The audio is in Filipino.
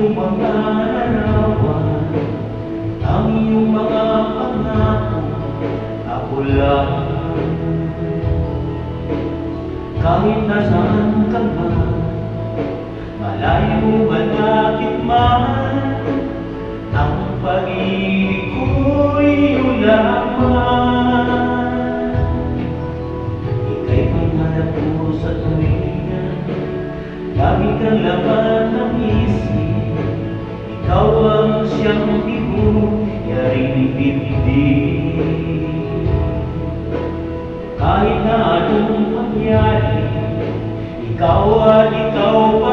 iyong mga larawan, ang iyong mga pangako, ako lang. Kahit nasaan ka man, malayo malapit man, ang pag-ibig ko'y iyong lamang. Ika'y pangarap ko sa tuwingan, lagi kang laman ng isip. Ikaw ang siyang tibo, yaring ibigin. Kahit na anong mangyari, ikaw at ikaw pa